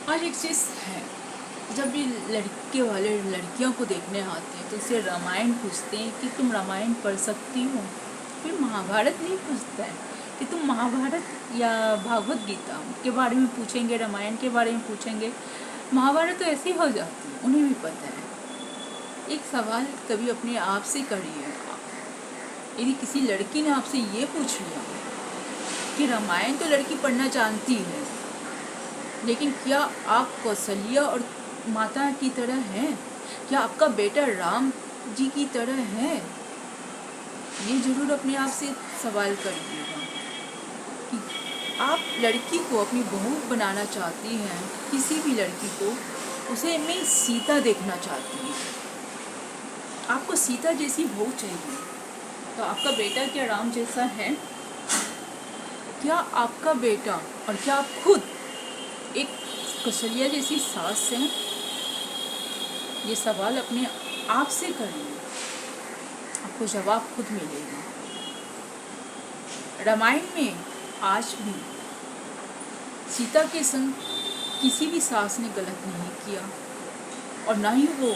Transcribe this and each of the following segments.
और एक चीज़ है, जब भी लड़के वाले लड़कियों को देखने आते हैं तो उससे रामायण पूछते हैं कि तुम रामायण पढ़ सकती हो। फिर महाभारत नहीं पूछता है कि तुम महाभारत या भागवत गीता के बारे में पूछेंगे, रामायण के बारे में पूछेंगे। महाभारत तो ऐसी हो जाती है, उन्हें भी पता है। एक सवाल कभी अपने आप से करिए, यदि किसी लड़की ने आपसे ये पूछ लिया कि रामायण तो लड़की पढ़ना जानती है, लेकिन क्या आप कौशल्या और माता की तरह हैं? क्या आपका बेटा राम जी की तरह है? ये जरूर अपने आप से सवाल करिएगा कि आप लड़की को अपनी बहू बनाना चाहती हैं। किसी भी लड़की को उसे में सीता देखना चाहती है। आपको सीता जैसी बहू चाहिए, तो आपका बेटा क्या राम जैसा है? क्या आपका बेटा और क्या आप खुद एक कौशल्या जैसी सास हैं? ये सवाल अपने आप से करिए, आपको जवाब खुद मिलेगा। रामायण में आज भी सीता के संग किसी भी सास ने गलत नहीं किया और ना ही वो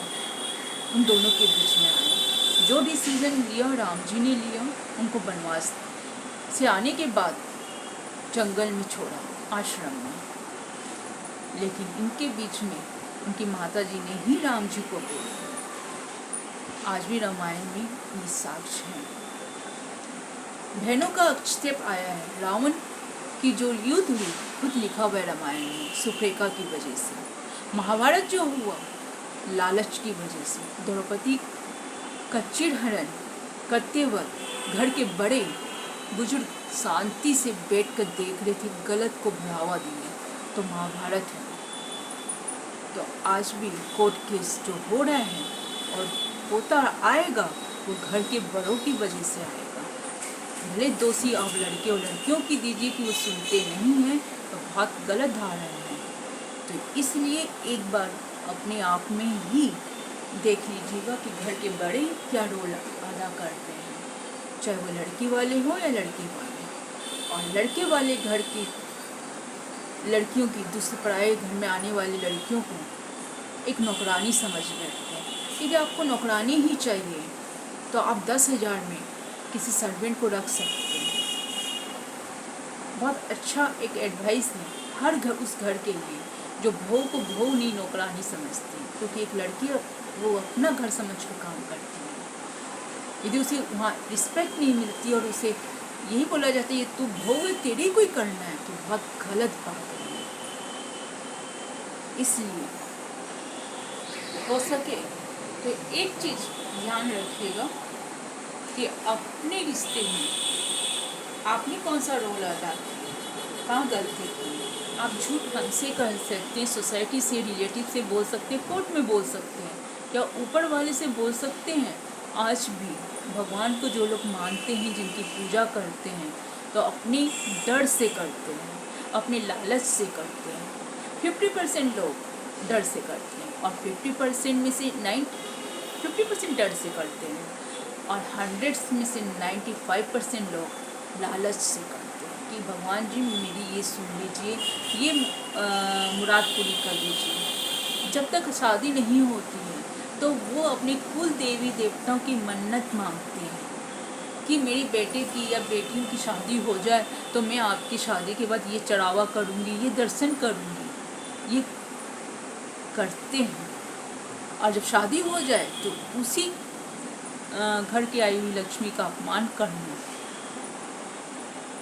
उन दोनों के बीच में आए। जो डिसीजन लिया राम जी ने लिया, उनको वनवास से आने के बाद जंगल में छोड़ा, आश्रम में, लेकिन इनके बीच में उनकी माता जी ने ही राम जी को बोला। आज भी रामायण में ये साक्ष्य है। बहनों का आक्षेप आया है। रावण की जो युद्ध हुई खुद लिखा हुआ है रामायण में, सुप्रेखा की वजह से। महाभारत जो हुआ लालच की वजह से। द्रौपदी का चिरहरण करते वक्त घर के बड़े बुजुर्ग शांति से बैठकर देख रहे थे, गलत को बढ़ावा दिए, तो महाभारत है। तो आज भी कोर्ट केस जो हो रहा है और होता आएगा, वो घर के बड़ों की वजह से आएगा। भले दोषी आप लड़के और लड़कियों की दीजिए कि वो सुनते नहीं हैं, तो बहुत गलत धारणा है। तो इसलिए एक बार अपने आप में ही देख लीजिएगा कि घर के बड़े क्या रोल अदा करते हैं, चाहे वो लड़की वाले हो या लड़के वाले। और लड़के वाले घर की लड़कियों की दूसरे पराये घर में आने वाली लड़कियों को एक नौकरानी समझ बैठते हैं। यदि आपको नौकरानी ही चाहिए तो आप 10,000 में किसी सर्वेंट को रख सकते हैं। बहुत अच्छा एक एडवाइस है हर घर, उस घर के लिए जो बहू को बहू नहीं नौकरानी समझती, क्योंकि एक लड़की वो अपना घर समझ कर काम करती है। यदि उसे वहाँ रिस्पेक्ट नहीं मिलती और उसे यही बोला जाता है तू बहू है, तेरे को ही करना है, तो बहुत गलत बात है। इसलिए हो सके तो एक चीज़ ध्यान रखिएगा कि अपने रिश्ते में आपने कौन सा रोल अदा किया, कहाँ गलती की। आप झूठ हमसे कह सकते हैं, सोसाइटी से, रिलेटिव से बोल सकते हैं, कोर्ट में बोल सकते हैं, या ऊपर वाले से बोल सकते हैं। आज भी भगवान को जो लोग मानते हैं, जिनकी पूजा करते हैं, तो अपने डर से करते हैं, अपने लालच से करते हैं। 50% लोग डर से करते हैं और 50% में से 50% डर से करते हैं और 100 में से 95% लोग लालच से करते हैं कि भगवान जी मेरी ये सुन लीजिए, ये मुराद पूरी कर लीजिए। जब तक शादी नहीं होती है तो वो अपने कुल देवी देवताओं की मन्नत मांगते हैं कि मेरी बेटे की या बेटियों की शादी हो जाए तो मैं आपकी शादी के बाद ये चढ़ावा करूँगी, ये दर्शन करूँगी। ये करते हैं और जब शादी हो जाए तो उसी घर की आई हुई लक्ष्मी का अपमान करना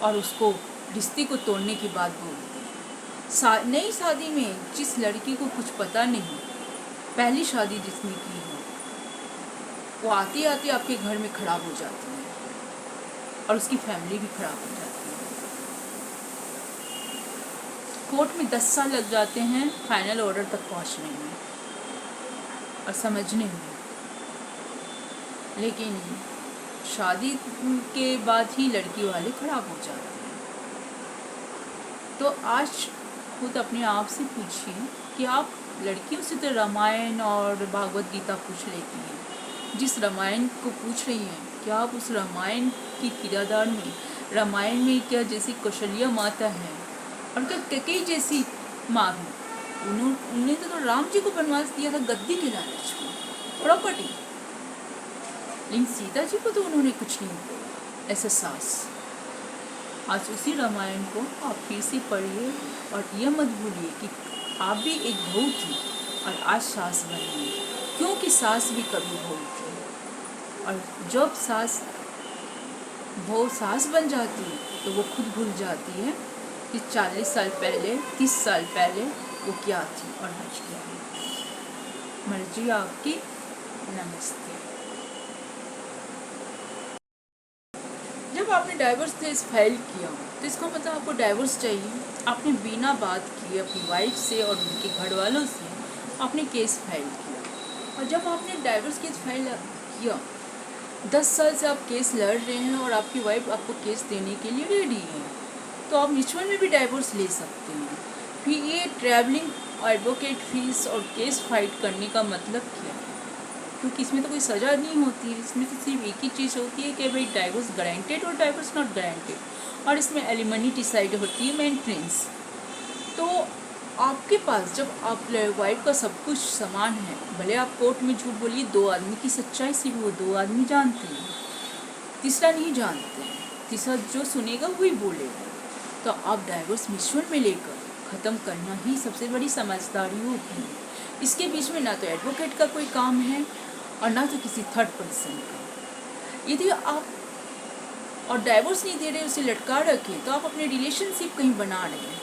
और उसको रिश्ते को तोड़ने की बात बोलते हैं। नई शादी में जिस लड़की को कुछ पता नहीं, पहली शादी जिसने की हो, वो आते आते आपके घर में खराब हो जाती है और उसकी फैमिली भी खराब हो जाती है। कोर्ट में 10 साल लग जाते हैं फाइनल ऑर्डर तक पहुंचने में और समझने में, लेकिन शादी के बाद ही लड़की वाले खराब हो जाते हैं। तो आज खुद अपने आप से पूछिए कि आप लड़कियों से तो रामायण और भागवत गीता पूछ लेती हैं, जिस रामायण को पूछ रही हैं क्या आप उस रामायण की किरदार में, रामायण में क्या जैसी कौशल्या माता है और क्या कैकेयी जैसी माँ है, उन्होंने तो राम जी को वनवास दिया था गद्दी के लालच में, प्रॉपर्टी। लेकिन सीता जी को तो उन्होंने कुछ नहीं बोला ऐसा सास। आज उसी रामायण को आप फिर से पढ़िए और यह मत भूलिए कि आप भी एक बहू थी और आज सास बनी, क्योंकि सास भी कभी बहू थी। और जब बहू सास बन जाती है तो वो खुद भूल जाती है कि 40 साल पहले 30 साल पहले वो क्या थी और आज क्या है। मर्जी आपकी। नमस्ते। जब आपने डाइवोर्स केस फाइल किया तो इसका मतलब आपको डाइवोर्स चाहिए। आपने बिना बात किए अपनी वाइफ से और उनके घर वालों से आपने केस फाइल किया, और जब आपने डाइवोर्स केस फाइल किया 10 साल से आप केस लड़ रहे हैं और आपकी वाइफ आपको केस देने के लिए रेडी है, तो आप म्यूचुअल में भी डाइवोर्स ले सकते हैं। फिर ये ट्रैवलिंग, एडवोकेट फीस और केस फाइट करने का मतलब क्या है? क्योंकि इसमें तो कोई सज़ा नहीं होती है, इसमें तो सिर्फ एक ही चीज़ होती है कि भाई डाइवोर्स गारंटेड और डाइवोर्स नॉट गारंटेड, और इसमें एलिमनी डिसाइड होती है मेंटेनेंस। तो आपके पास जब आप वाइफ का सब कुछ सामान है, भले आप कोर्ट में झूठ बोलिए, 2 आदमी की सच्चाई सिर्फ वो 2 आदमी जानते हैं, तीसरा नहीं जानते हैं। तीसरा जो सुनेगा वही बोलेगा। तो आप डाइवोर्स म्यूचुअल में लेकर ख़त्म करना ही सबसे बड़ी समझदारी होती है। इसके बीच में ना तो एडवोकेट का कोई काम है और ना तो किसी थर्ड पर्सन का। यदि आप और डाइवोर्स नहीं दे रहे, उसे लटका रखें, तो आप अपने रिलेशनशिप कहीं बना रहे हैं,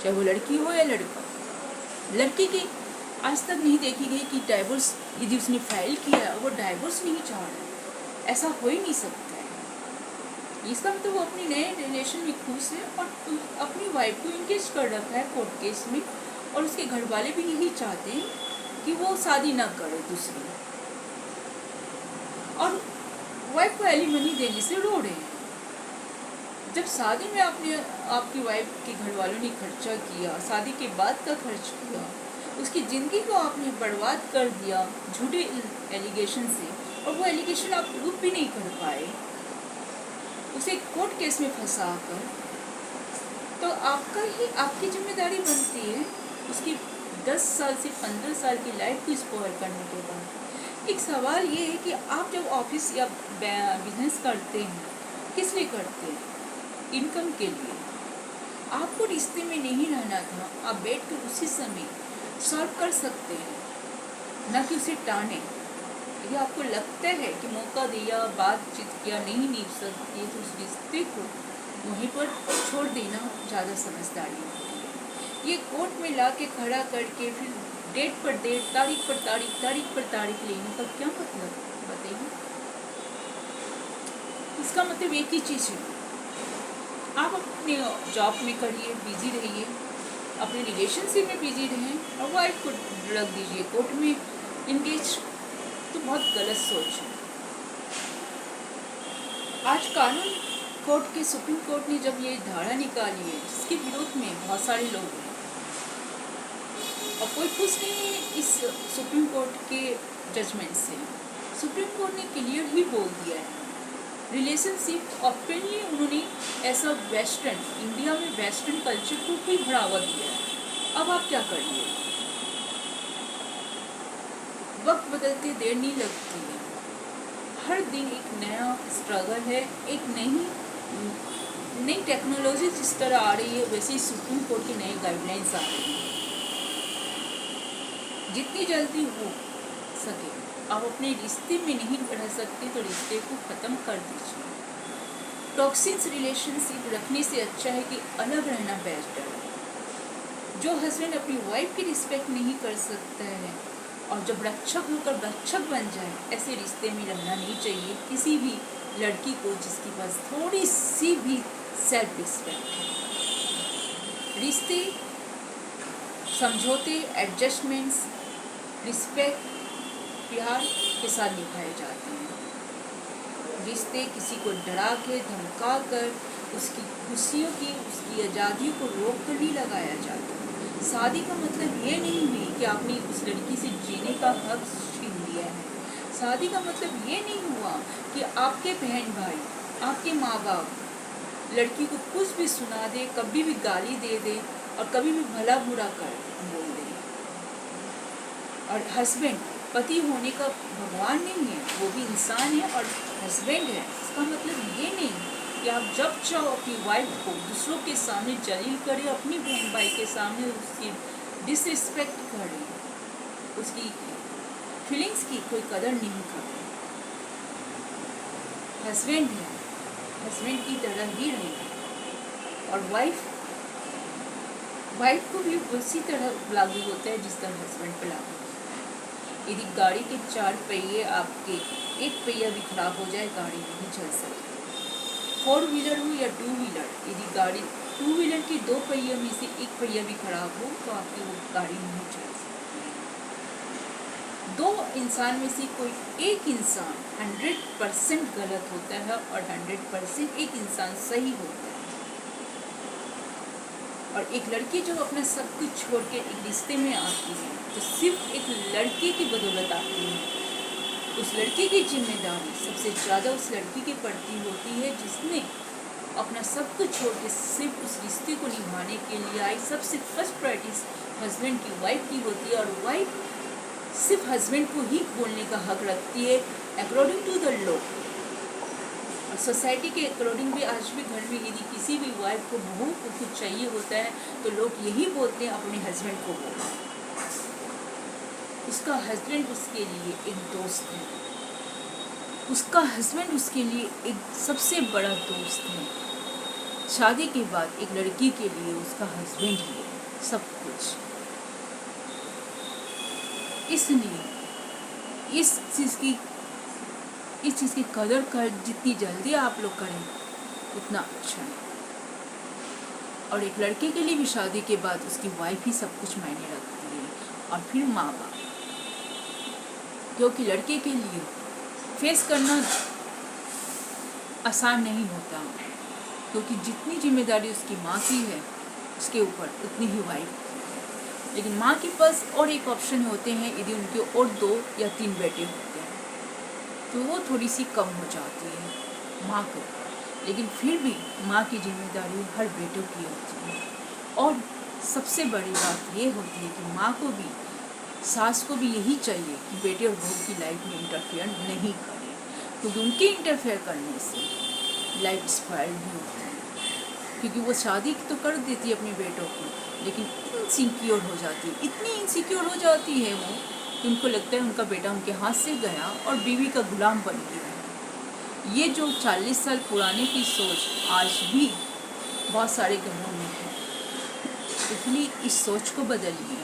चाहे वो लड़की हो या लड़का। लड़की की आज तक नहीं देखी गई कि डाइवोर्स यदि उसने फाइल किया वो डाइवोर्स नहीं चाह रहा, ऐसा हो ही नहीं सकता है। इसका मतलब वो अपनी नए रिलेशन में खुश है और अपनी वाइफ को इंगेज कर रखा है कोर्ट केस में, और उसके घर वाले भी यही चाहते हैं कि वो शादी ना करे दूसरी, और वाइफ को एलिमनी देने से रो रहे हैं। जब शादी में आपकी वाइफ के घर वालों ने खर्चा किया, शादी के बाद का खर्च किया, उसकी ज़िंदगी को आपने बर्बाद कर दिया झूठे एलिगेशन से, और वो एलिगेशन आप प्रूफ भी नहीं कर पाए, उसे कोर्ट केस में फंसा कर, तो आपकी जिम्मेदारी बनती है उसकी 10 साल से 15 साल की लाइफ को स्पॉइल करने के बाद। एक सवाल ये है कि आप जब ऑफिस या बिजनेस करते हैं, किस लिए करते हैं? इनकम के लिए। आपको रिश्ते में नहीं रहना था, आप बैठ कर उसी समय सॉल्व कर सकते हैं, न कि उसे टाने। यदि आपको लगता है कि मौका दिया, बातचीत किया, नहीं निभ सकती, तो उस रिश्ते को वहीं पर छोड़ देना ज़्यादा समझदारी होती है। ये कोर्ट में ला के खड़ा करके फिर डेट पर डेट, तारीख पर तारीख, तारीख पर तारीख लेने का क्या मतलब बताइए? इसका मतलब एक ही चीज़ है, आप अपने जॉब में करिए, बिजी रहिए, अपने रिलेशनशिप में बिजी रहें, और वाइफ को रख दीजिए कोर्ट में इंगेज। तो बहुत गलत सोच है। आज कानून कोर्ट के सुप्रीम कोर्ट ने जब ये धारा निकाली है, जिसके विरोध में बहुत सारे लोग हैं, और कोई खुश नहीं है इस सुप्रीम कोर्ट के जजमेंट से। सुप्रीम कोर्ट ने क्लियर ही बोल दिया है, रिलेशनशिप ओपनली उन्होंने ऐसा वेस्टर्न, इंडिया में वेस्टर्न कल्चर को भी बढ़ावा दिया है। अब आप क्या करिए? वक्त बदलते देर नहीं लगती है, हर दिन एक नया स्ट्रगल है, एक नई टेक्नोलॉजी जिस तरह आ रही है, वैसे ही सुप्रीम कोर्ट की नई गाइडलाइंस आ रही हैं। जितनी जल्दी हो सके, आप अपने रिश्ते में नहीं रह सकते तो रिश्ते को ख़त्म कर दीजिए। टॉक्सिक रिलेशनशिप रखने से अच्छा है कि अलग रहना बेस्ट है। जो हस्बैंड अपनी वाइफ की रिस्पेक्ट नहीं कर सकता है और जब रक्षक होकर रक्षक बन जाए, ऐसे रिश्ते में रहना नहीं चाहिए किसी भी लड़की को जिसके पास थोड़ी सी भी सेल्फ रिस्पेक्ट है। रिश्ते समझौते, एडजस्टमेंट्स, रिस्पेक्ट, प्यार के साथ निभाए जाते हैं। रिश्ते किसी को डरा के, धमका कर, उसकी खुशियों की, उसकी आज़ादियों को रोक कर नहीं लगाया जाता। शादी का मतलब ये नहीं है कि आपने उस लड़की से जीने का हक छीन लिया है। शादी का मतलब ये नहीं हुआ कि आपके बहन भाई, आपके माँ बाप लड़की को कुछ भी सुना दे, कभी भी गाली दे दे, और कभी भी भला बुरा कर बोल दें। और हस्बैंड पति होने का भगवान नहीं है, वो भी इंसान है और हस्बैंड है। इसका मतलब ये नहीं कि आप जब चाहो अपनी वाइफ को दूसरों के सामने जलील करें, अपनी बहन भाई के सामने उसकी डिसरिस्पेक्ट करें, उसकी फीलिंग्स की कोई कदर नहीं करें। हस्बैंड है, हस्बैंड की तरह ही रहेगा। और वाइफ को भी उसी तरह लागू होता है जिस तरह हस्बैंड पर लागू होता है। यदि गाड़ी के 4 पहिए आपके एक पहिया भी खराब हो जाए, गाड़ी नहीं चल सकती। 4 व्हीलर हो या 2 व्हीलर, यदि गाड़ी 2 व्हीलर के 2 पहियों में से एक पहिया भी खराब हो तो आपकी वो गाड़ी नहीं चल सकती। 2 इंसान में से कोई एक इंसान 100% गलत होता है और 100% एक इंसान सही होता है। और एक लड़की जो अपना सब कुछ छोड़ के एक रिश्ते में आती है तो सिर्फ एक लड़के की बदौलत आती है। उस लड़के की जिम्मेदारी सबसे ज़्यादा उस लड़की की पड़ती होती है जिसने अपना सब कुछ छोड़ के सिर्फ उस रिश्ते को निभाने के लिए आई। सबसे फर्स्ट प्रायोरिटी हस्बैंड की वाइफ की होती है और वाइफ सिर्फ हस्बैंड को ही बोलने का हक रखती है अकॉर्डिंग टू द लॉ। और सोसाइटी के अकॉर्डिंग भी आज भी घर में यदि किसी भी वाइफ को बहू को कुछ चाहिए होता है तो लोग यही बोलते हैं अपने हस्बैंड को बोलो। उसका हस्बैंड उसके लिए एक दोस्त है, उसका हस्बैंड उसके लिए एक सबसे बड़ा दोस्त है। शादी के बाद एक लड़की के लिए उसका हस्बैंड ही है सब कुछ। इसलिए इस चीज़ की कदर कर जितनी जल्दी आप लोग करें उतना अच्छा है। और एक लड़के के लिए भी शादी के बाद उसकी वाइफ ही सब कुछ मायने रखती है और फिर माँ बाप, क्योंकि लड़के के लिए फेस करना आसान नहीं होता, क्योंकि जितनी जिम्मेदारी उसकी माँ की है उसके ऊपर उतनी ही वाइफ। लेकिन माँ के पास और एक ऑप्शन होते हैं, यदि उनके और 2 या 3 बेटे होते हैं तो वो थोड़ी सी कम हो जाती है माँ को। लेकिन फिर भी माँ की जिम्मेदारी हर बेटों की होती है। और सबसे बड़ी बात ये होती है कि माँ को भी, सास को भी यही चाहिए कि बेटे और बहू की लाइफ में इंटरफेयर नहीं करें, क्योंकि उनके इंटरफेयर करने से लाइफ स्पॉइल भी होता है। क्योंकि वो शादी तो कर देती है अपने बेटों को, लेकिन इनसिक्योर हो जाती है, इतनी इनसिक्योर हो जाती है वो कि उनको लगता है उनका बेटा उनके हाथ से गया और बीवी का गुलाम बन गया। ये जो 40 साल पुराने की सोच आज भी बहुत सारे घरों में है, इसलिए इस सोच को बदलिए।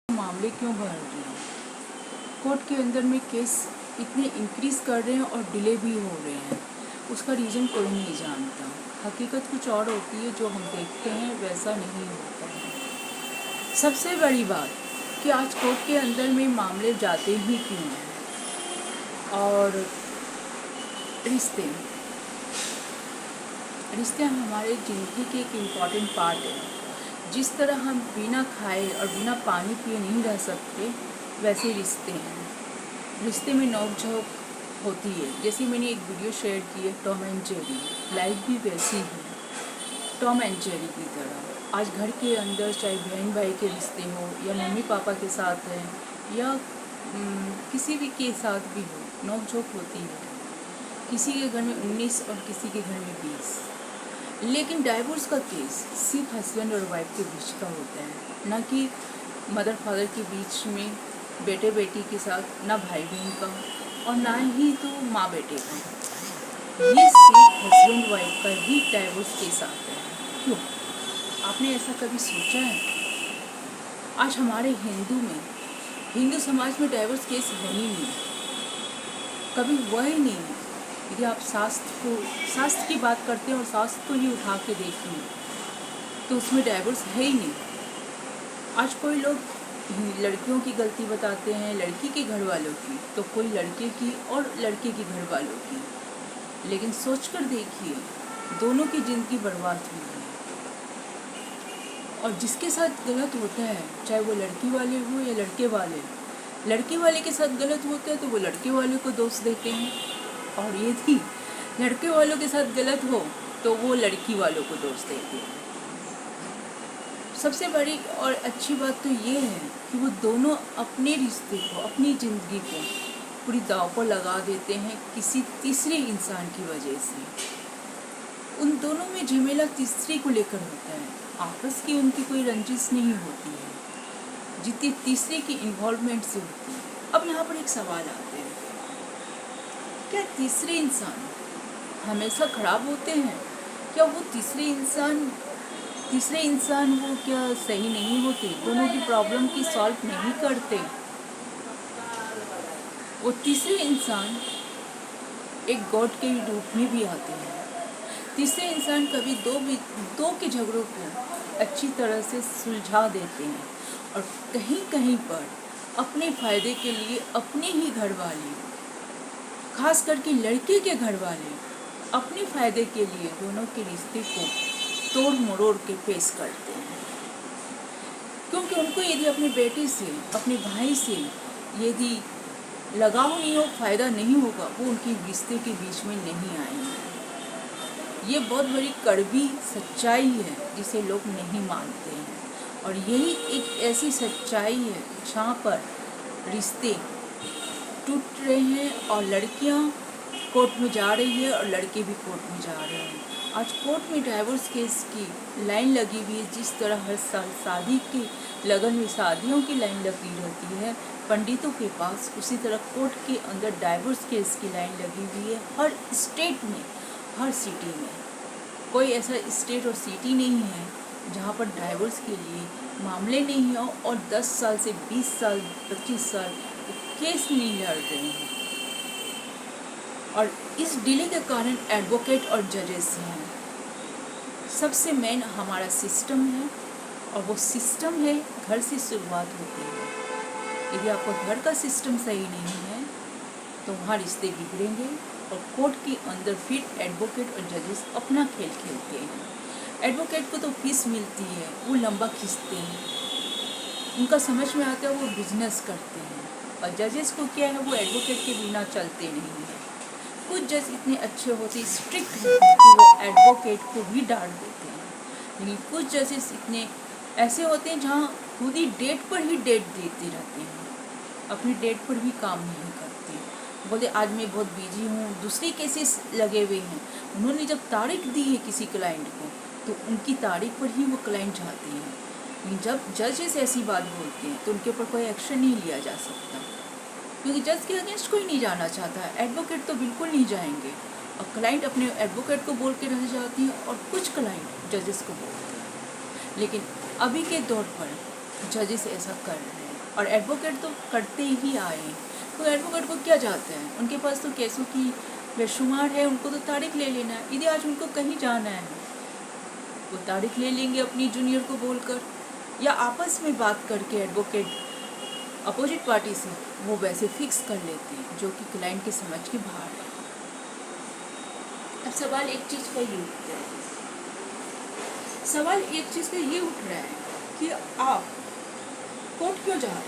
मामले क्यों बढ़ रहे हैं, कोर्ट के अंदर में केस इतने इंक्रीज़ कर रहे हैं और डिले भी हो रहे हैं, उसका रीज़न कोई नहीं जानता। हकीकत कुछ और होती है, जो हम देखते हैं वैसा नहीं होता है। सबसे बड़ी बात कि आज कोर्ट के अंदर में मामले जाते ही क्यों हैं। और रिश्ते हमारे ज़िंदगी के एक इम्पॉर्टेंट पार्ट है। जिस तरह हम बिना खाए और बिना पानी पिए नहीं रह सकते, वैसे रिश्ते हैं। रिश्ते में नोक-झोंक होती है। जैसे मैंने एक वीडियो शेयर की है टॉम एंड जेरी, लाइफ भी वैसी ही टॉम एंड जेरी की तरह। आज घर के अंदर चाहे बहन भाई के रिश्ते हो या मम्मी पापा के साथ है या किसी भी के साथ भी हो, नोक-झोंक होती है। किसी के घर में 19 और किसी के घर में 20। लेकिन डाइवोर्स का केस सिर्फ हस्बैंड और वाइफ के बीच का होता है, ना कि मदर फादर के बीच में, बेटे बेटी के साथ, ना भाई बहन का और ना ही तो माँ बेटे का। ये सिर्फ हस्बैंड वाइफ का ही डाइवोर्स केस आता है। क्यों? आपने ऐसा कभी सोचा है? आज हमारे हिंदू समाज में डाइवोर्स केस है ही नहीं, कभी हुआ ही नहीं है। यदि आप शास्त्र की बात करते हैं और शास्त्र को ही उठा के देखें तो उसमें डाइवोर्स है ही नहीं। आज कोई लोग लड़कियों की गलती बताते हैं, लड़की के घर वालों की, तो कोई लड़के की और लड़के के घर वालों की। लेकिन सोचकर देखिए, दोनों की ज़िंदगी बर्बाद हुई है। और जिसके साथ गलत होता है, चाहे वो लड़की वाले हो या लड़के वाले के साथ गलत होता है तो वो लड़के वाले को दोष देते हैं, और यदि लड़के वालों के साथ गलत हो तो वो लड़की वालों को दोष देते हैं। सबसे बड़ी और अच्छी बात तो ये है कि वो दोनों अपने रिश्ते को, अपनी ज़िंदगी को पूरी दांव पर लगा देते हैं किसी तीसरे इंसान की वजह से। उन दोनों में झमेला तीसरे को लेकर होता है, आपस की उनकी कोई रंजिश नहीं होती है जितनी तीसरे की इन्वॉल्वमेंट से होती है। अब यहाँ पर एक सवाल आते हैं, क्या तीसरे इंसान हमेशा खराब होते हैं? क्या वो तीसरे इंसान वो क्या सही नहीं होते? दोनों की प्रॉब्लम की सॉल्व नहीं करते? वो तीसरे इंसान एक गॉड के रूप में भी आते हैं। तीसरे इंसान कभी दो के झगड़ों को अच्छी तरह से सुलझा देते हैं, और कहीं कहीं पर अपने फ़ायदे के लिए अपने ही घर वाले, खास करके लड़के के घर वाले, अपने फ़ायदे के लिए दोनों के रिश्ते को तोड़ मरोड़ के पेश करते हैं। क्योंकि उनको यदि अपने बेटे से, अपने भाई से यदि लगाव नहीं हो, फ़ायदा नहीं होगा, वो उनके रिश्ते के बीच में नहीं आएंगे। ये बहुत बड़ी कड़वी सच्चाई है जिसे लोग नहीं मानते हैं, और यही एक ऐसी सच्चाई है जहाँ पर रिश्ते टूट रहे हैं और लड़कियाँ कोर्ट में जा रही है और लड़के भी कोर्ट में जा रहे हैं। आज कोर्ट में डाइवोर्स केस की लाइन लगी हुई है। जिस तरह हर साल शादी के लगन में शादियों की लाइन लगी रहती है पंडितों के पास, उसी तरह कोर्ट के अंदर डाइवोर्स केस की लाइन लगी हुई है। हर स्टेट में, हर सिटी में, कोई ऐसा स्टेट और सिटी नहीं है जहाँ पर डाइवोर्स के लिए मामले नहीं हो और 10 साल से 20 साल 25 साल केस नहीं लड़ रहे हैं। और इस डिले के कारण एडवोकेट और जजेस हैं। सबसे मेन हमारा सिस्टम है, और वो सिस्टम है घर से शुरुआत होती है। यदि आपका घर का सिस्टम सही नहीं है तो वहाँ रिश्ते बिगड़ेंगे, और कोर्ट के अंदर फिर एडवोकेट और जजेस अपना खेल खेलते हैं। एडवोकेट को तो फीस मिलती है, वो लंबा खींचते हैं, उनका समझ में आता है, वो बिजनेस करते हैं। और जजेस को क्या है, वो एडवोकेट के बिना चलते नहीं हैं। कुछ जज इतने अच्छे होते, स्ट्रिक्ट होते हैं कि वो एडवोकेट को भी डांट देते हैं, लेकिन कुछ जजेस इतने ऐसे होते हैं जहाँ खुद ही डेट पर ही डेट देते रहते हैं, अपनी डेट पर भी काम नहीं करते। बोले आज मैं बहुत बिजी हूँ, दूसरे केसेस लगे हुए हैं। उन्होंने जब तारीख दी है किसी क्लाइंट को तो उनकी तारीख पर ही वो क्लाइंट जाते हैं। लेकिन जब जजेस ऐसी बात बोलते हैं तो उनके ऊपर कोई एक्शन नहीं लिया जा सकता, क्योंकि जज के अगेंस्ट कोई नहीं जाना चाहता है। एडवोकेट तो बिल्कुल नहीं जाएंगे, और क्लाइंट अपने एडवोकेट को बोल के रह जाती है, और कुछ क्लाइंट जजेस को बोलते हैं। लेकिन अभी के दौर पर जजेस ऐसा कर रहे हैं, और एडवोकेट तो करते ही आए हैं। तो एडवोकेट को क्या जाता है, उनके पास तो केसों की बेशुमार है, उनको तो तारीख ले लेना है। यदि आज उनको कहीं जाना है वो तारीख ले लेंगे अपनी जूनियर को बोलकर, या आपस में बात करके एडवोकेट अपोजिट पार्टी से वो वैसे फिक्स कर लेते हैं जो कि क्लाइंट की समझ के बाहर है। अब सवाल एक चीज़ का ये उठ रहा है, कि आप कोर्ट क्यों जा रहे हैं?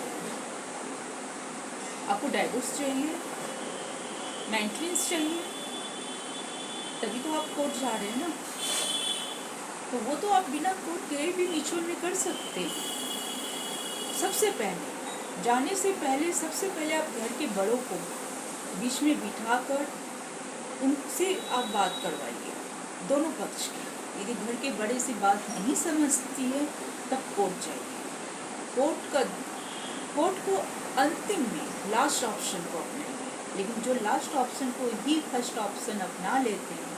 आपको डाइवोर्स चाहिए, मेंटेनेंस चाहिए, तभी तो आप कोर्ट जा रहे हैं ना। तो वो तो आप बिना कोर्ट गए भी म्यूचुअल में कर सकते। सबसे पहले जाने से पहले सबसे पहले आप घर के बड़ों को बीच में बिठाकर उनसे आप बात करवाइए, दोनों पक्ष की। यदि घर के बड़े से बात नहीं समझती है तब कोर्ट जाइए। कोर्ट को अंतिम में लास्ट ऑप्शन को अपनाइए, लेकिन जो लास्ट ऑप्शन को ही फर्स्ट ऑप्शन अपना लेते हैं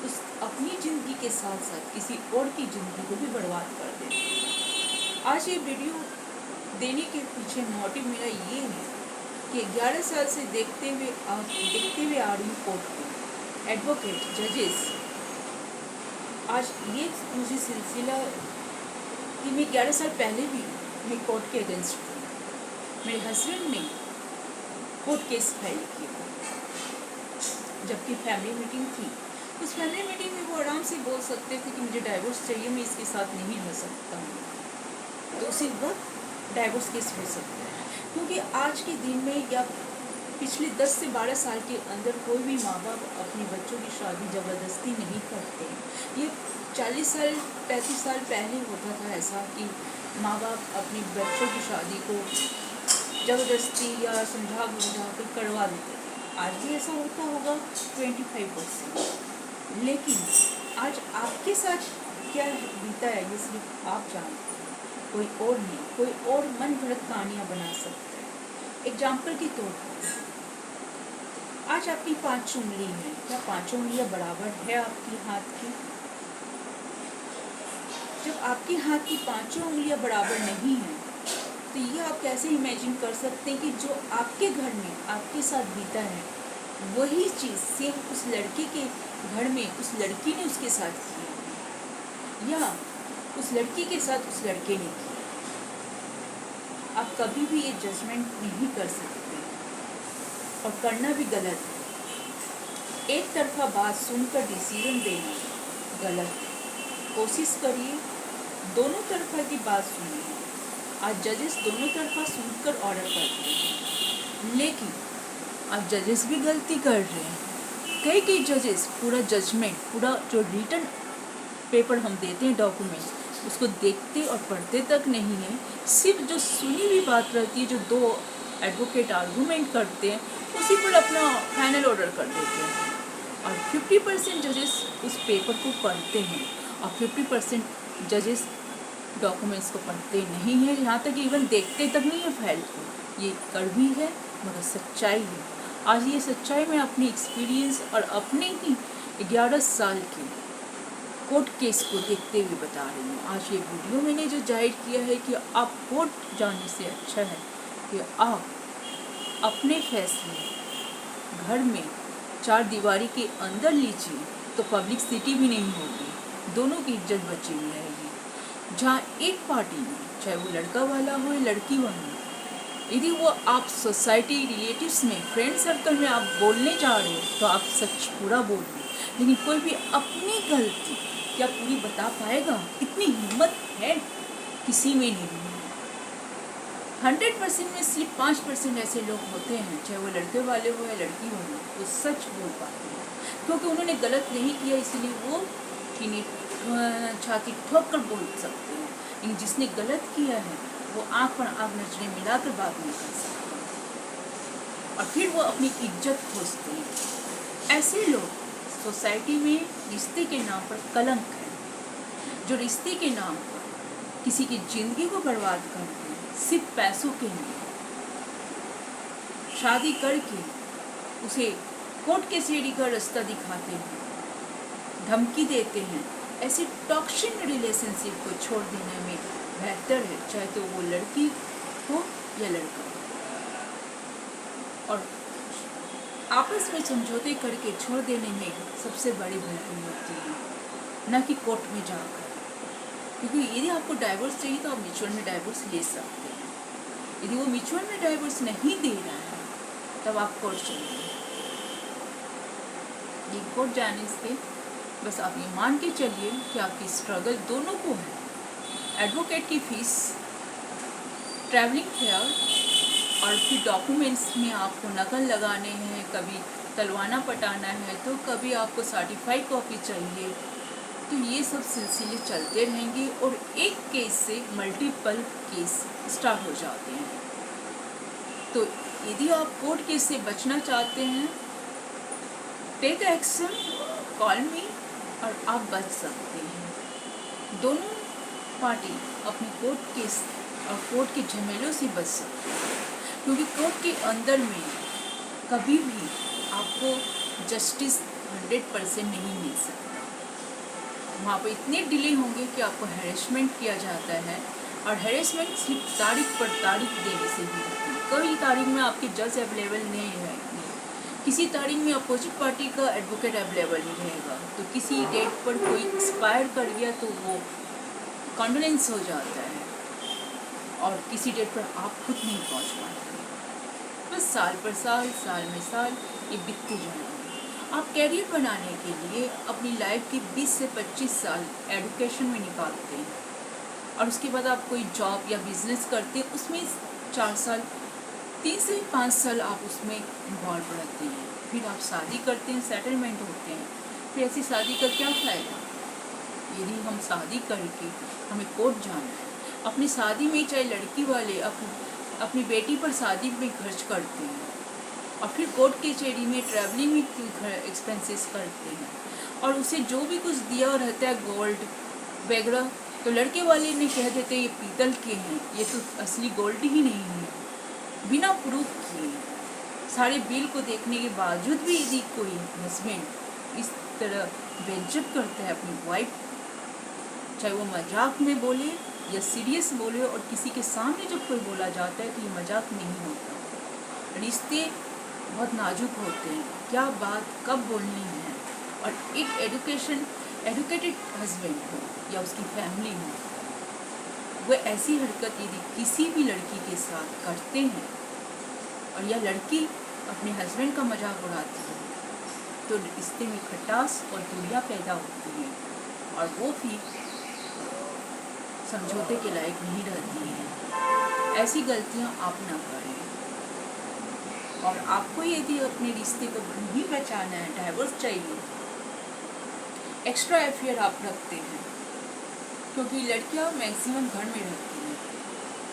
उस अपनी ज़िंदगी के साथ साथ किसी और की ज़िंदगी को भी बर्बाद कर देते हैं। आज ये वीडियो देने के पीछे मोटिव मेरा ये है कि 11 साल से देखते हुए आ रही हूँ कोर्ट को, एडवोकेट, जजेस। आज ये मुझे सिलसिला कि मैं 11 साल पहले भी मैं कोर्ट के अगेंस्ट हूँ, मेरे हस्बैंड ने कोर्ट केस फाइल किया, जबकि फैमिली मीटिंग थी। उस फैमिली मीटिंग में वो आराम से बोल सकते थे कि मुझे डाइवोर्स चाहिए, मैं इसके साथ नहीं रह सकता हूँ, तो उसी वक्त डाइवोर्स केस हो सकता है। क्योंकि आज के दिन में या पिछले 10 से 12 साल के अंदर कोई भी माँ बाप अपने बच्चों की शादी ज़बरदस्ती नहीं करते। ये 40 साल 35 साल पहले होता था ऐसा कि माँ बाप अपने बच्चों की शादी को ज़बरदस्ती या समझा बुझा कर करवा देते थे। आज भी ऐसा होता होगा 25%, लेकिन आज आपके साथ क्या बीता है ये सिर्फ आप जानते हैं, कोई और नहीं। कोई और मन घड़त कहानियाँ बना सकता है। एग्जाम्पल के तौर पर आज आपकी 5 उंगली है, क्या 5 उंगलियाँ बराबर है आपकी हाथ की? जब आपके हाथ की 5 उंगलियाँ बराबर नहीं हैं, तो ये आप कैसे इमेजिन कर सकते हैं कि जो आपके घर में आपके साथ बीता है वही चीज़ सेम उस लड़के के घर में उस लड़की ने उसके साथ किया या उस लड़की के साथ उस लड़के ने किया। आप कभी भी ये जजमेंट नहीं कर सकते और करना भी गलत है। एक तरफा बात सुनकर डिसीजन देना गलत है। कोशिश करिए दोनों तरफा की बात सुनिए। आज जजेस दोनों तरफा सुनकर ऑर्डर करते हैं, लेकिन अब जजेस भी गलती कर रहे हैं। कई जजेस पूरा जजमेंट, पूरा जो रिटन पेपर हम देते हैं डॉक्यूमेंट्स, उसको देखते और पढ़ते तक नहीं है। सिर्फ जो सुनी हुई बात रहती है, जो दो एडवोकेट आर्गूमेंट करते हैं, उसी पर अपना फाइनल ऑर्डर कर देते हैं। और 50% जजेस उस पेपर को पढ़ते हैं और 50% जजेस डॉक्यूमेंट्स को पढ़ते नहीं हैं, यहाँ तक इवन देखते तक नहीं है फाइल को। ये कड़वी है मगर सच्चाई है। आज ये सच्चाई मैं अपनी एक्सपीरियंस और अपने ही 11 साल के कोर्ट केस को देखते हुए बता रही हूँ। आज ये वीडियो मैंने जो जाहिर किया है कि आप कोर्ट जाने से अच्छा है कि आप अपने फैसले घर में 4 दीवारी के अंदर लीजिए, तो पब्लिक सिटी भी नहीं होगी, दोनों की इज्जत बची हुई रहेगी। जहाँ एक पार्टी में, चाहे वो लड़का वाला हो या लड़की वाला, यदि वो आप सोसाइटी, रिलेटिव्स में, फ्रेंड सर्कल में आप बोलने जा रहे हो तो आप सच पूरा बोलिए। लेकिन कोई भी अपनी गलती क्या पूरी बता पाएगा? इतनी हिम्मत है किसी में नहीं है। 100% में सिर्फ 5% ऐसे लोग होते हैं, चाहे वो लड़के वाले हो या लड़की वाले, वो सच बोल पाते हैं, क्योंकि उन्होंने गलत नहीं किया इसलिए वो छाती ठोक कर बोल सकते हैं। लेकिन जिसने गलत किया है वो आँख पर आँख नजरें मिलाकर बात नहीं कर सकते और फिर वो अपनी इज्जत खोजते हैं। ऐसे लोग सोसाइटी में रिश्ते के नाम पर कलंक है, जो रिश्ते के नाम पर किसी की जिंदगी को बर्बाद करते हैं सिर्फ पैसों के लिए। शादी करके उसे कोर्ट के सीढ़ी का रास्ता दिखाते हैं, धमकी देते हैं। ऐसे टॉक्सिक रिलेशनशिप को छोड़ देने में बेहतर है, चाहे तो वो लड़की हो या लड़का, और आपस में समझौते करके छोड़ देने में सबसे बड़ी भूल होती है, न कि कोर्ट में जाकर। क्योंकि यदि आपको डाइवोर्स चाहिए तो आप म्यूचुअल में डाइवोर्स ले सकते हैं। यदि वो म्यूचुअल में डाइवोर्स नहीं दे रहा है तब आप कोर्ट चलिए। ये कोर्ट जाने से बस आप ये मान के चलिए कि आपकी स्ट्रगल दोनों को है। एडवोकेट की फीस, ट्रैवलिंग फेयर और फिर डॉक्यूमेंट्स में आपको नकल लगाने हैं, कभी तलवाना पटाना है तो कभी आपको सर्टिफाइड कॉपी चाहिए, तो ये सब सिलसिले चलते रहेंगे और एक केस से मल्टीपल केस स्टार्ट हो जाते हैं। तो यदि आप कोर्ट केस से बचना चाहते हैं, टेक एक्शन, कॉल मी और आप बच सकते हैं। दोनों पार्टी अपनी कोर्ट केस और कोर्ट के झमेलों से बच सकते हैं, क्योंकि कोर्ट के अंदर में कभी भी आपको जस्टिस 100% नहीं मिल सकता। वहाँ पर इतने डिले होंगे कि आपको हैरेसमेंट किया जाता है, और हैरेसमेंट सिर्फ तारीख पर तारीख देने से ही होती है। कई तारीख में आपके जज अवेलेबल नहीं रहेंगे, किसी तारीख में अपोजिट पार्टी का एडवोकेट अवेलेबल नहीं रहेगा, तो किसी डेट पर कोई एक्सपायर कर गया तो वो कॉन्डोलेंस हो जाता है। और किसी डेट पर आप खुद नहीं पहुंच पाते। बस साल पर साल, साल में साल ये बीतते जाएंगे। आप कैरियर बनाने के लिए अपनी लाइफ के 20 से 25 साल एजुकेशन में निकालते हैं और उसके बाद आप कोई जॉब या बिजनेस करते हैं, उसमें 4 साल, 3 से 5 साल आप उसमें इन्वॉल्व रहते हैं। फिर आप शादी करते हैं, सेटलमेंट होते हैं। फिर ऐसी शादी का क्या फ़ायदा यदि हम शादी करके हमें कोर्ट जाना है। अपनी शादी में चाहे लड़की वाले अपनी बेटी पर शादी में खर्च करते हैं और फिर कोर्ट कचहरी में ट्रैवलिंग में एक्सपेंसेस करते हैं और उसे जो भी कुछ दिया रहता है गोल्ड वगैरह, तो लड़के वाले ने कह देते ये पीतल के हैं, ये तो असली गोल्ड ही नहीं है। बिना प्रूफ किए सारे बिल को देखने के बावजूद भी यदि कोई हस्बैंड इस तरह बेइज्जत करता है अपनी वाइफ, चाहे वो मजाक में बोले या सीरियस बोले, और किसी के सामने जब कोई बोला जाता है तो ये मजाक नहीं होता। रिश्ते बहुत नाजुक होते हैं, क्या बात कब बोलनी है। और एक एजुकेटेड हस्बैंड हो या उसकी फैमिली हो, वह ऐसी हरकत यदि किसी भी लड़की के साथ करते हैं और यह लड़की अपने हस्बैंड का मजाक उड़ाती है, तो रिश्ते में खटास और दूरियां पैदा होती हैं और वो भी समझौते के लायक नहीं रहती हैं। ऐसी गलतियां आप ना करें। और आपको यदि अपने रिश्ते को नहीं बचाना है, डाइवोर्स चाहिए, एक्स्ट्रा अफेयर आप रखते हैं, क्योंकि लड़कियां मैक्सिमम घर में रहती हैं,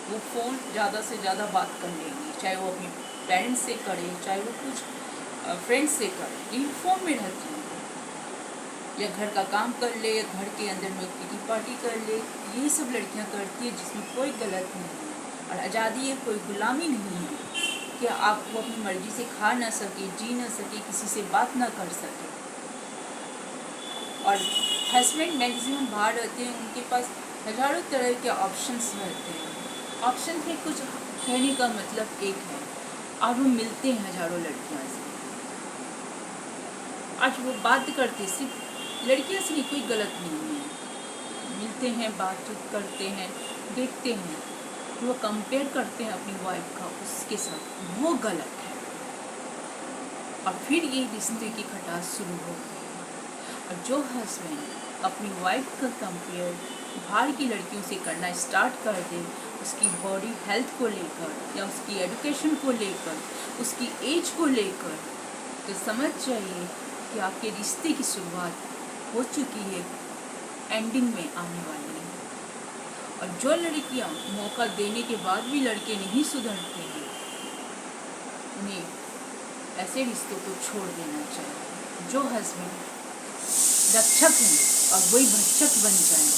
वो फ़ोन ज़्यादा से ज़्यादा बात कर लेंगी, चाहे वो अपने पेरेंट्स से करे, चाहे वो कुछ फ्रेंड्स से करे, लेकिन फ़ोन में रहती हैं। या घर का काम कर ले, या घर के अंदर में किटी पार्टी कर ले, ये सब लड़कियां करती है, जिसमें कोई गलत नहीं है। और आज़ादी है, कोई गुलामी नहीं है कि आप वो अपनी मर्जी से खा ना सके, जी ना सके, किसी से बात ना कर सके। और हस्बैंड मैक्सिमम बाहर रहते हैं, उनके पास हज़ारों तरह के ऑप्शंस रहते हैं। ऑप्शन में कुछ कहने का मतलब एक है, और वो मिलते हैं हज़ारों लड़कियों से। आज वो बात करते सिर्फ लड़कियों से नहीं, कोई गलत नहीं है, मिलते हैं, बातचीत करते हैं, देखते हैं, वो कंपेयर करते हैं अपनी वाइफ का उसके साथ, वो गलत है। और फिर ये रिश्ते की खटास शुरू होती है। और जो हस्बैंड अपनी वाइफ का कंपेयर बाहर की लड़कियों से करना स्टार्ट कर दे, उसकी बॉडी हेल्थ को लेकर या उसकी एजुकेशन को लेकर, उसकी एज को लेकर, तो समझ जाइए कि आपके रिश्ते की शुरुआत हो चुकी है, एंडिंग में आने वाली है। और जो लड़कियां मौका देने के बाद भी लड़के नहीं सुधरते हैं, उन्हें ऐसे रिश्तों को छोड़ देना चाहिए। जो हस्बैंड रक्षक हैं और वही भक्षक बन जाए,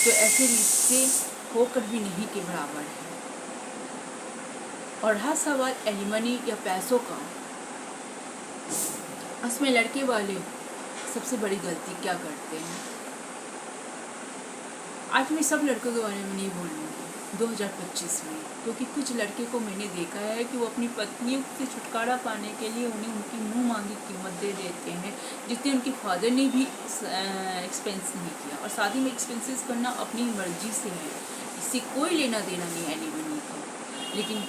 तो ऐसे रिश्ते होकर भी नहीं के बराबर है। और रहा सवाल एलिमनी या पैसों का, उसमें लड़के वाले सबसे बड़ी गलती क्या करते हैं। आज मैं सब लड़कों के बारे में नहीं बोलूँगी 2025 में, क्योंकि कुछ लड़के को मैंने देखा है कि वो अपनी पत्नियों से छुटकारा पाने के लिए उन्हें उनकी मुंह मांगी कीमत दे देते हैं, जितने उनके फादर ने भी एक्सपेंस नहीं किया। और शादी में एक्सपेंसेस करना अपनी मर्जी से है, इससे कोई लेना देना नहीं है एलिमनी का। लेकिन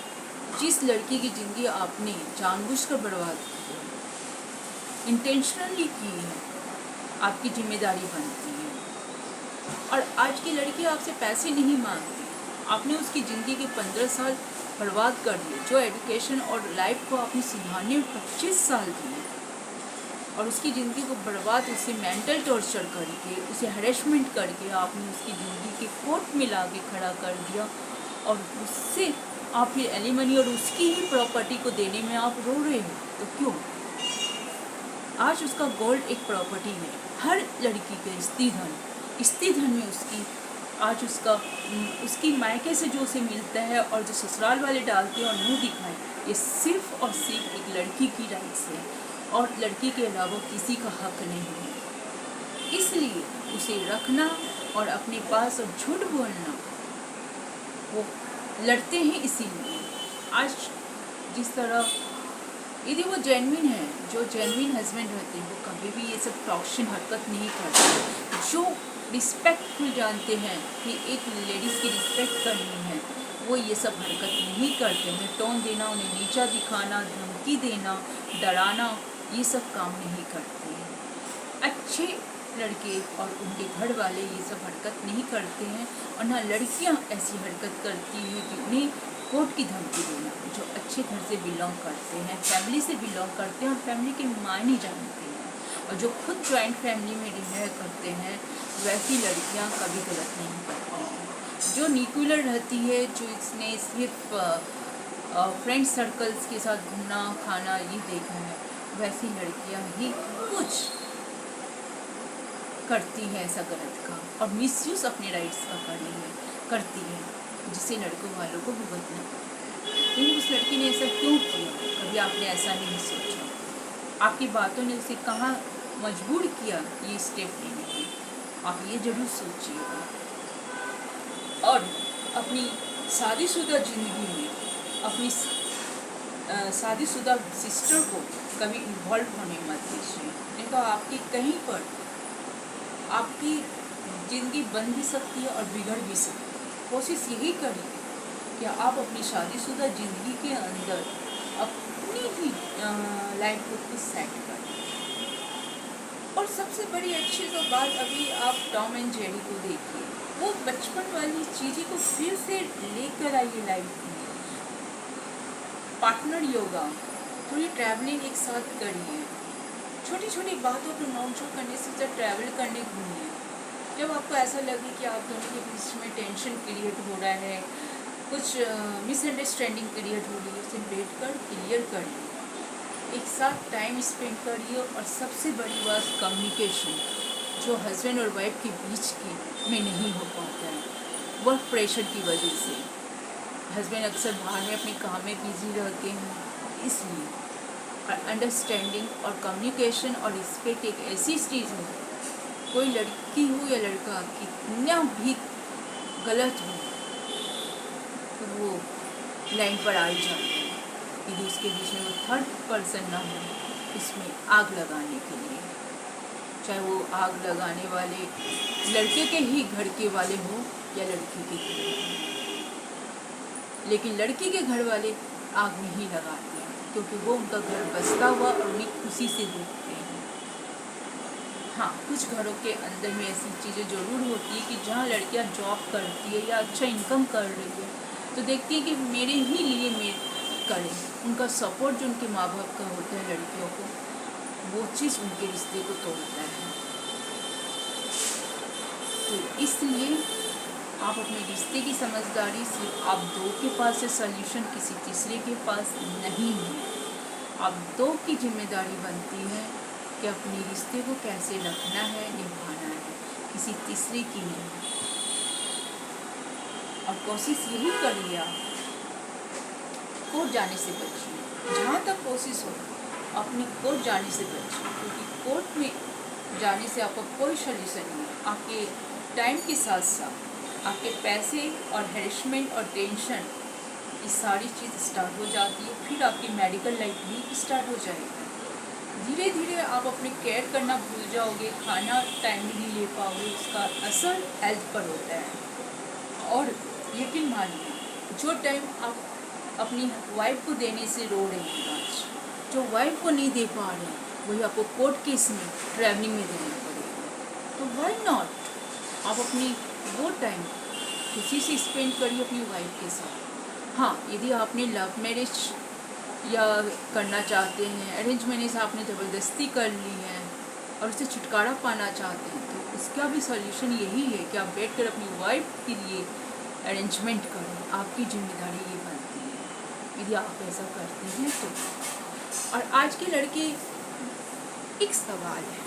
जिस लड़की की ज़िंदगी आपने जानबूझकर बर्बाद की, इंटेंशनली की है, आपकी जिम्मेदारी बनती है। और आज की लड़की आपसे पैसे नहीं मांगती, आपने उसकी ज़िंदगी के 15 साल बर्बाद कर दिए। जो एजुकेशन और लाइफ को आपने सुधारने में 25 साल दिए, और उसकी ज़िंदगी को बर्बाद, उसे मेंटल टॉर्चर करके, उसे हरेसमेंट करके आपने उसकी ज़िंदगी के कोर्ट में ला के खड़ा कर दिया। और उससे आप फिर एलिमनी और उसकी ही प्रॉपर्टी को देने में आप रो रहे हो, तो क्यों? आज उसका गोल्ड एक प्रॉपर्टी है। हर लड़की के स्त्री धन में उसकी आज उसकी मायके से जो उसे मिलता है और जो ससुराल वाले डालते हैं और मुँह दिखाए, ये सिर्फ और सिर्फ एक लड़की की राइट्स है और लड़की के अलावा किसी का हक नहीं है। इसलिए उसे रखना और अपने पास और झूठ बोलना, वो लड़ते हैं। इसीलिए आज जिस तरह यदि वो जेन्युइन है, जो जेन्युइन हस्बैंड रहते हैं, वो कभी भी ये सब टॉक्सिक हरकत नहीं करते। जो रिस्पेक्टफुल जानते हैं कि एक लेडीज़ की रिस्पेक्ट करनी है, वो ये सब हरकत नहीं करते हैं। टोन देना, उन्हें नीचा दिखाना, धमकी देना, डराना, ये सब काम नहीं करते हैं। अच्छे लड़के और उनके घर वाले ये सब हरकत नहीं करते हैं, और ना लड़कियां ऐसी हरकत करती हैं कि उन्हें कोर्ट की धमकी देना। जो अच्छे घर से बिलोंग करते हैं, फैमिली से बिलोंग करते हैं और फैमिली के मायने जानते हैं, और जो खुद जॉइंट फैमिली में रह करते हैं, वैसी लड़कियां कभी गलत नहीं करती हैं। जो न्यूक्लियर रहती है, जो इसने सिर्फ फ्रेंड सर्कल्स के साथ घूमना खाना ये देखा है, वैसी लड़कियां ही कुछ करती है ऐसा गलत काम, और मिसयूज़ अपने राइट्स का करती है, जिससे लड़कों वालों को भुगतना पड़ता है। लेकिन उस लड़की ने ऐसा क्यों किया, कभी आपने ऐसा नहीं सोचा? आपकी बातों ने उसे कहाँ मजबूर किया ये स्टेप लेने के? आप ये जरूर सोचिएगा। और अपनी शादीशुदा ज़िंदगी में अपनी शादीशुदा सिस्टर को कभी इन्वॉल्व होने मत दीजिए, नहीं तो आपकी कहीं पर आपकी ज़िंदगी बन भी सकती है और बिगड़ भी सकती है। कोशिश यही करिए कि आप अपनी शादीशुदा ज़िंदगी के अंदर अपनी ही लाइफ को खुद सेट करें। और सबसे बड़ी अच्छी तो बात, अभी आप टॉम एंड जेरी को देखिए, वो बचपन वाली चीज़ें को फिर से लेकर आइए लाइफ में। पार्टनर योगा, थोड़ी ट्रैवलिंग एक साथ करिए, छोटी छोटी बातों को नोक झोंक करने से जब ट्रैवल करने घूमिए। जब आपको ऐसा लगे कि आप दोनों के बीच में टेंशन क्रिएट हो रहा है, कुछ मिसअंडरस्टैंडिंग क्रिएट हो रही है, उसे बैठ कर क्लियर करिए, एक साथ टाइम स्पेंड करिए। और सबसे बड़ी बात कम्युनिकेशन, जो हस्बैंड और वाइफ के बीच में नहीं हो पाता है, वर्क प्रेशर की वजह से। हस्बैंड अक्सर बाहर में अपने काम में बिजी रहते हैं, इसलिए अंडरस्टैंडिंग और कम्युनिकेशन और रिस्पेक्ट एक ऐसी चीज़ है, कोई लड़की हो या लड़का कितना भी गलत हो तो वो लाइन पर आ ही जाता है, यदि उसके बीच में वो थर्ड पर्सन ना हो इसमें आग लगाने के लिए। चाहे वो आग लगाने वाले लड़के के ही घर के वाले हो या लड़की के घर वाले, लेकिन लड़की के घर वाले आग नहीं लगाते हैं, क्योंकि वो उनका घर बसता हुआ और उन्हें खुशी से देखते हैं। हाँ, कुछ घरों के अंदर में ऐसी चीज़ें ज़रूर होती है कि जहाँ लड़कियाँ जॉब करती है या अच्छा इनकम कर रही है, तो देखती है कि मेरे ही लिए करें। उनका सपोर्ट जो उनके माँ बाप का होता है लड़कियों को, वो चीज़ उनके रिश्ते को तोड़ता है। तो इसलिए आप अपने रिश्ते की समझदारी सिर्फ आप दो के पास है सॉल्यूशन, किसी तीसरे के पास नहीं है। आप दो की जिम्मेदारी बनती है कि अपने रिश्ते को कैसे रखना है, निभाना है, किसी तीसरे की नहीं। और कोशिश यही करिए, आप कोर्ट जाने से बचिए, जहाँ तक कोशिश हो अपनी कोर्ट जाने से बचिए, क्योंकि कोर्ट में जाने से आपका कोई सॉल्यूशन नहीं है। आपके टाइम के साथ साथ आपके पैसे और हैरेसमेंट और टेंशन, ये सारी चीज़ स्टार्ट हो जाती है। फिर आपकी मेडिकल लाइफ भी स्टार्ट हो जाएगी। धीरे धीरे आप अपने केयर करना भूल जाओगे, खाना टाइमली नहीं ले पाओगे, उसका असर हेल्थ पर होता है। और यकीन मानिए, जो टाइम आप अपनी वाइफ को देने से रो रहे हैं आज, जो वाइफ को नहीं दे पा रहे हैं, वही आपको कोर्ट केस में ट्रैवलिंग में देना पड़ेगा। तो व्हाई नॉट आप अपनी वो टाइम किसी से स्पेंड करिए अपनी वाइफ के साथ। हाँ, यदि आपने लव मैरिज या करना चाहते हैं, अरेंज मैरिज आपने ज़बरदस्ती कर ली है और उससे छुटकारा पाना चाहते हैं, तो उसका भी सॉल्यूशन यही है कि आप बैठ कर अपनी वाइफ के लिए अरेंजमेंट करें। आपकी जिम्मेदारी ये बनती है यदि आप ऐसा करते हैं तो। और आज के लड़के, एक सवाल है,